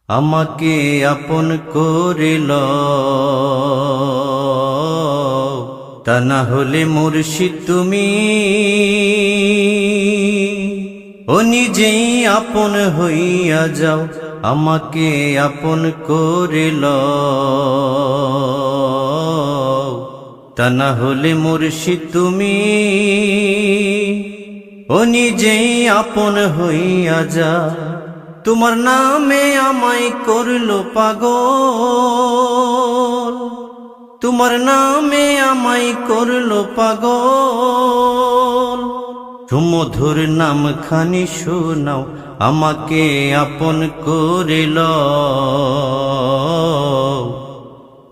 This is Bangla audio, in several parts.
আমাকে আপন করে লও, তা না হলে মুর্শিদ তুমি ও নিজেই আপন হইয়া যাও। আমাকে আপন করে লও, তা না হলে মুর্শিদ তুমি ও নিজেই আপন হইয়া যাও। তোমার নামে আমায় করলো পাগল, তোমার নামে আমায় করলো পাগল। সুমধুর নাম খানি শোনাও, আমাকে আপন করে লও,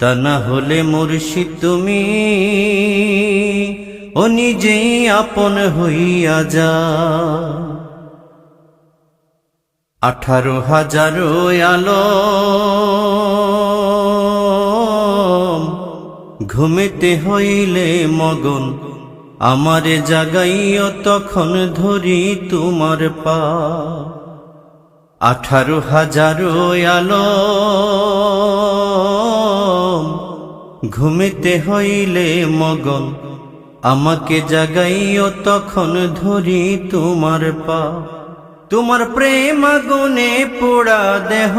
তা না হলে মুর্শিদ তুমি ও নিজেই আপন হইয়া যাও। 18,000 আলম ঘুমেতে হইলে মগন, আমারে জাগাইও তখন ধরি তোমার পা। 18,000 আলম ঘুমেতে হইলে মগন, আমাকে জাগাইও তখন ধরি তোমার পা। তোমার প্রেম আগুনে পোড়া দেহ,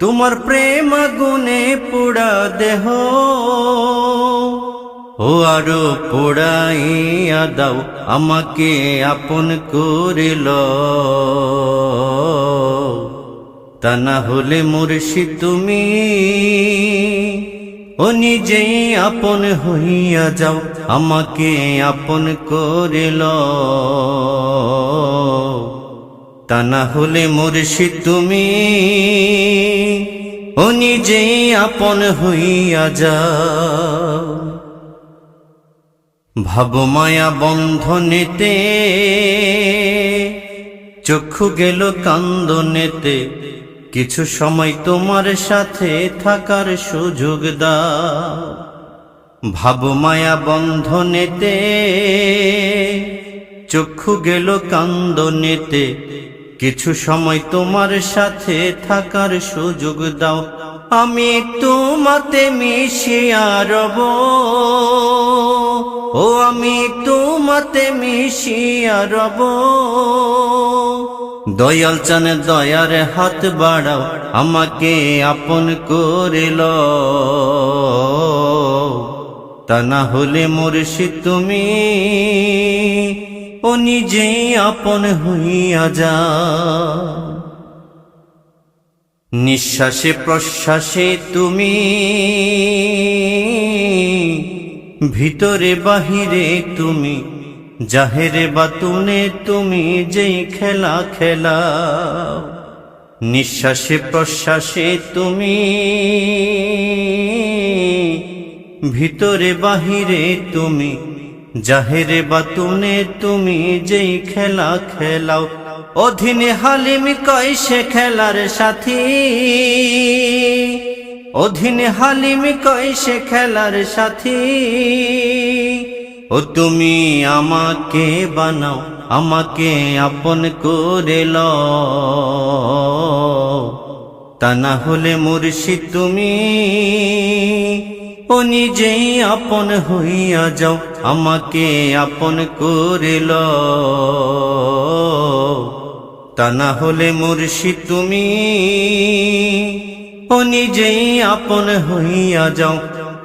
তোমার প্রেম আগুনে পোড়া দেহ, ও আরো পোড়াইয়া দাও, আমাকে আপন করে লও, তা না হলে মুর্শিদ তুমি ও নিজেই আপন হইয়া যাও। আমাকে আপন করে লও, তা না হলে মুর্শিদ তুমি ও নিজেই আপন হইয়া যাও। ভাব মায়া বন্ধনেতে চক্ষু গেল কান্দনেতে, কিছু সময় তোমার সাথে থাকার সুযোগ দাও। ভাব মায়া বন্ধনেতে চক্ষু গেল কান্দনেতে, কিছু সময় তোমার সাথে থাকার সুযোগ দাও। আমি তোমাতে মিশিয়া রব, ও আমি তোমাতে মিশিয়া রব। দয়াল চান দয়ার হাত বাড়াও, আমাকে আপন করে লও, তা না হলে মুর্শিদ তুমি ও নিজেই আপন হইয়া যাও। নিঃশ্বাসে প্রশ্বাসে তুমি, ভিতরে বাহিরে তুমি, জাহেরে বাতুনে তুমি যেই খেলা খেলাও। নিঃশ্বাসে প্রশ্বাসে তুমি, ভিতরে বাহিরে তুমি, জাহেরে বাতুনে তুমি যেই খেলা খেলাও। অধীনে হালিম কয় সে খেলার সাথী, অধীনে হালিম কয় সে খেলার সাথী। ও তুমি আমাকে বানাও, আমাকে আপন করে লও, তা না হলে মুর্শিদ তুমি ও নিজেই আপন হইয়া যাও। আমাকে আপন করে লও, তা না হলে মুর্শিদ তুমি ও নিজেই আপন হইয়া যাও।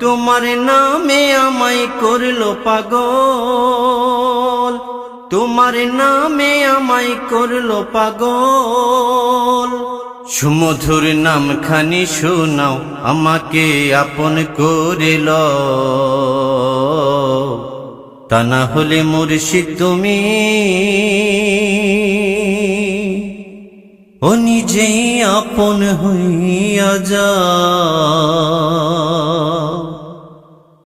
তোমার নামে আমায় করলো পাগল, তোমার নামে আমায় করলো পাগল। সুমধুর নাম খানি শোনাও, আমাকে আপন করে লও, তা না হলে মুর্শিদ তুমি ও নিজেই আপন হইয়া যাও।